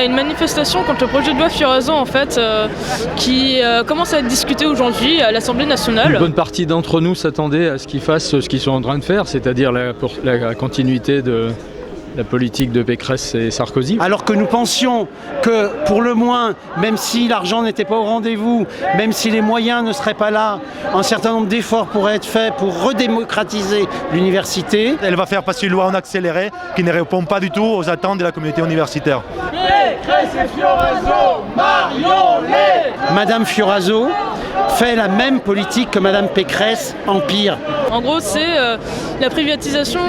une manifestation contre le projet de loi Fioraso en fait, qui commence à être discuté aujourd'hui à l'Assemblée nationale. Une bonne partie d'entre nous s'attendaient à ce qu'ils fassent ce qu'ils sont en train de faire, c'est-à-dire la continuité de la politique de Pécresse et Sarkozy. Alors que nous pensions que, pour le moins, même si l'argent n'était pas au rendez-vous, même si les moyens ne seraient pas là, un certain nombre d'efforts pourraient être faits pour redémocratiser l'université. Elle va faire passer une loi en accéléré qui ne répond pas du tout aux attentes de la communauté universitaire. Pécresse et Fioraso, marions-les! Madame Fioraso fait la même politique que Madame Pécresse, en pire. En gros, c'est la privatisation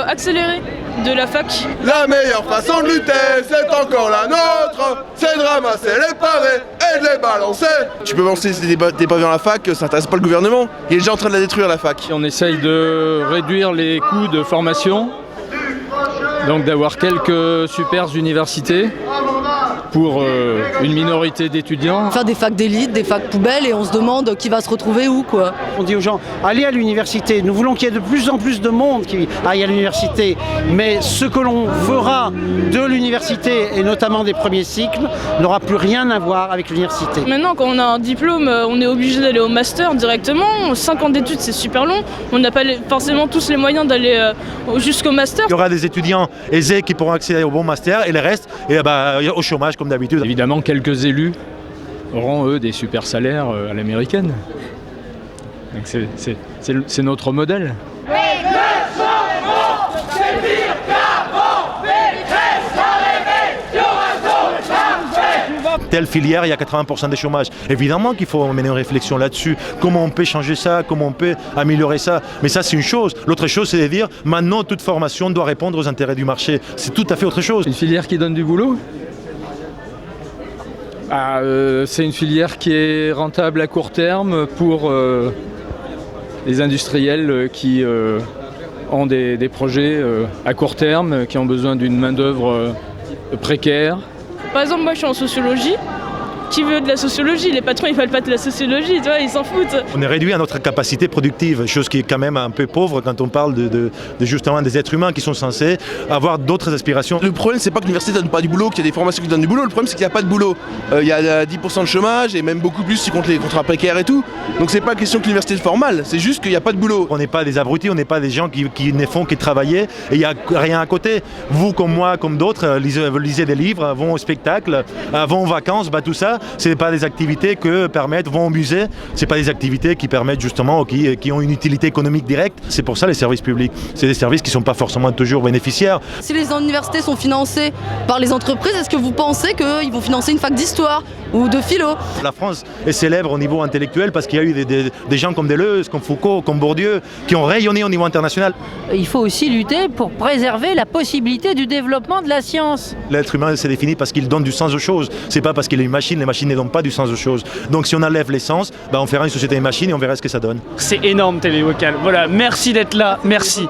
accélérée de la fac. La meilleure façon de lutter, c'est encore la nôtre, c'est de ramasser les pavés et de les balancer. Tu peux lancer des pavés dans la fac, ça n'intéresse pas le gouvernement, il est déjà en train de la détruire la fac. On essaye de réduire les coûts de formation, donc d'avoir quelques super universités pour une minorité d'étudiants. Faire des facs d'élite, des facs poubelles et on se demande qui va se retrouver où quoi. On dit aux gens, allez à l'université, nous voulons qu'il y ait de plus en plus de monde qui aille à l'université, mais ce que l'on fera de l'université et notamment des premiers cycles n'aura plus rien à voir avec l'université. Maintenant quand on a un diplôme, on est obligé d'aller au master directement, 5 ans d'études c'est super long, on n'a pas forcément tous les moyens d'aller jusqu'au master. Il y aura des étudiants aisés qui pourront accéder au bon master et les restes au chômage comme d'habitude. Évidemment, quelques élus auront, eux, des super salaires à l'américaine. Donc c'est notre modèle. Telle filière, il y a 80% de chômage. Évidemment qu'il faut mener une réflexion là-dessus. Comment on peut changer ça, comment on peut améliorer ça. Mais ça, c'est une chose. L'autre chose, c'est de dire, maintenant, toute formation doit répondre aux intérêts du marché. C'est tout à fait autre chose. Une filière qui donne du boulot ? C'est une filière qui est rentable à court terme pour les industriels qui ont des projets à court terme, qui ont besoin d'une main-d'œuvre précaire. Par exemple, moi je suis en sociologie. Qui veut de la sociologie? Les patrons ils veulent pas de la sociologie, tu vois, ils s'en foutent. On est réduit à notre capacité productive, chose qui est quand même un peu pauvre quand on parle de justement des êtres humains qui sont censés avoir d'autres aspirations. Le problème c'est pas que l'université donne pas du boulot, qu'il y a des formations qui donnent du boulot, le problème c'est qu'il n'y a pas de boulot. Il y a 10% de chômage et même beaucoup plus si compte les contrats précaires et tout. Donc c'est pas question que l'université soit mal, c'est juste qu'il n'y a pas de boulot. On n'est pas des abrutis, on n'est pas des gens qui ne font que travailler et il n'y a rien à côté. Vous comme moi, comme d'autres, lisez des livres, vont au spectacle, vont aux vacances, tout ça. C'est pas des activités que permettent, vont au musée, c'est pas des activités qui permettent justement, qui ont une utilité économique directe. C'est pour ça les services publics, c'est des services qui sont pas forcément toujours bénéficiaires. Si les universités sont financées par les entreprises, est-ce que vous pensez qu'ils vont financer une fac d'histoire ou de philo? La France est célèbre au niveau intellectuel parce qu'il y a eu des gens comme Deleuze, comme Foucault, comme Bourdieu, qui ont rayonné au niveau international. Il faut aussi lutter pour préserver la possibilité du développement de la science. L'être humain s'est défini parce qu'il donne du sens aux choses. C'est pas parce qu'il est une machine, les machines ne donnent pas du sens aux choses. Donc si on enlève l'essence, on fera une société machine et on verra ce que ça donne. C'est énorme Télé Locale. Voilà, merci d'être là, merci.